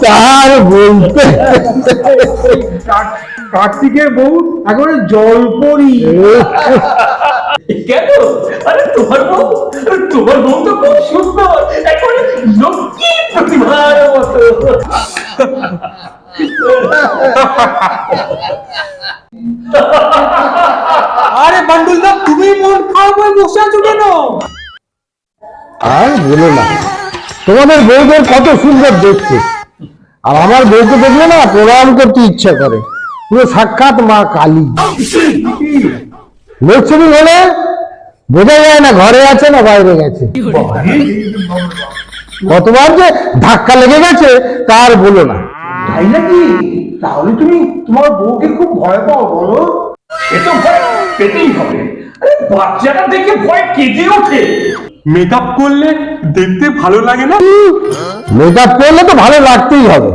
তার বলতে কার্তিকের বউ একেবারে জলপরি। কেন? আরে তোমার বউ তো খুব সুন্দর, একেবারে লক্ষ্মী প্রতিভার মতো। আরে বান্ডুল দা, তুমি মন খারাপ হয়ে বসে আছো কেন? আর বলো না, তোমাদের বউদের কত সুন্দর দেখতে, আর আমার বউকে দেখলে না প্রণাম করতে ইচ্ছা করে, পুরো সাক্ষাৎ মা কালী। লোক ছবি হলে বোঝা যায় না ঘরে আছে না বাইরে গেছে। কতবার যে ধাক্কা লেগে গেছে তার বলো না। তাই নাকি? তাহলে তুমি তোমার বউকে খুব ভয় পাও বলো? সে তো ভয় পেতেই হবে। আরে বাচ্চাটা দেখে ভয় কেঁদে ওঠে। মেকআপ করলে দেখতে ভালো লাগে না? মেকআপ করলে তো ভালো লাগতেই হবে।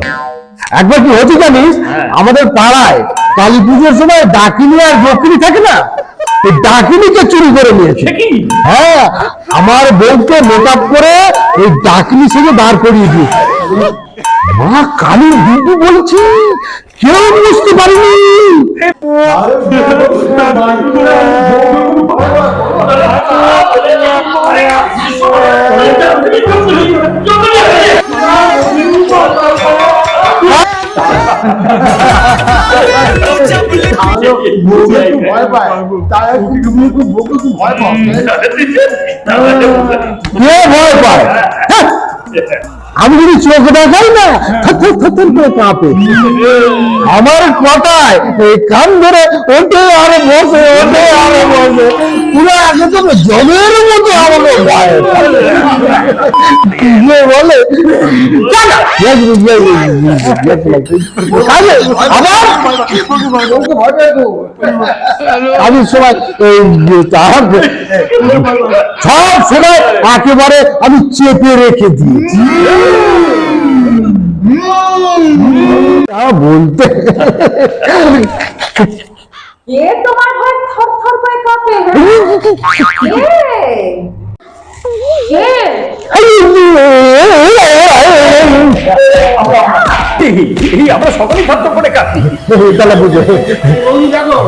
একবার কি হচ্ছে জানিস, আমাদের পাড়ায় কালী পুজোর সময় ডাকিনি আর বকরি থাকে না, এই ডাকিনিকে চুরি করে নিয়েছে। হ্যাঁ, আমার বউকে মেকআপ করে এই ডাকিনি সেজে দাঁড় করিয়ে দিয়েছে। মা কালী দিদি বলছি, কেউ বুঝতে পারিনি। ভয় পায়, তাই তুমি খুব বউকে খুব ভয় পাও। কে ভয় পায়? আমি যদি চোখ দেখাই না থর করে কাঁপে। আমার কথায় এই কান ধরে ওঠে আর বসে, ওঠে আর বসে, পুরো একদম জমের মতো আমাকে ভয় বলে। আমি সময় সব সময় একেবারে আমি চেপে রেখে দিয়েছি। বলতে তোমার ঘর থর থর করে কাঁপে? আমরা সকলেই থর করে কাঁপি। তাহলে বুঝো দেখো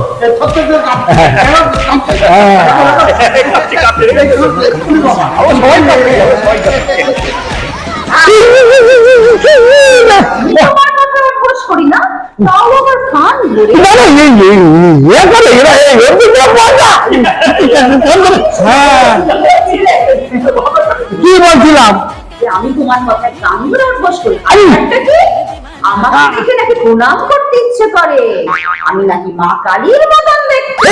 তোমার কথা খোঁজ করি না, তাও আবার কান ধরে। কি বলছিলাম? আমি তোমার কথায় কান ধরে খোঁজ করি। একটা কি আমাকে দেখে নাকি প্রণাম করতে ইচ্ছে করে, আমি নাকি মা কালীর মতন দেখতে।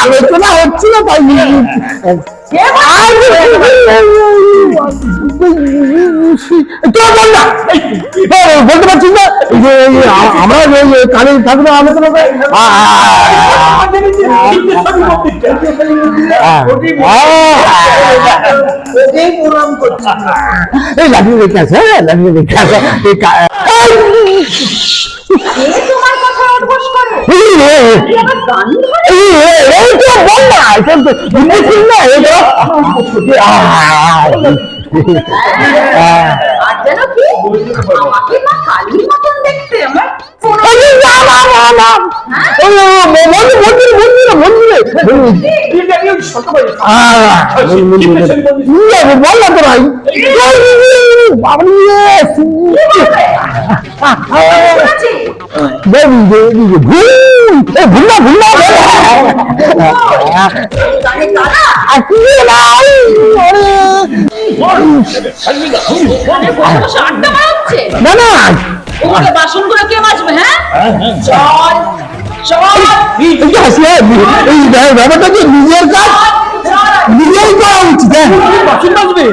আলোচনা হচ্ছিল তাই বলতে পারছিস না, আমরা কালী ঠাকুরের আলোচনা লাগিয়ে রেখে আছে, লাগিয়ে রেখে আছে। তোমার কথা অভ্যাস করে গান আর যেন কি আমাকে মা কালীর মতন দেখতে। আমার বললাম তো ভাই, ভুল্লা না না বাসন গুলো কে মাজবে? হ্যাঁ, ব্যাপারটা কি নিজের কাজ নিজেই করা উচিত। বাসন মাজবে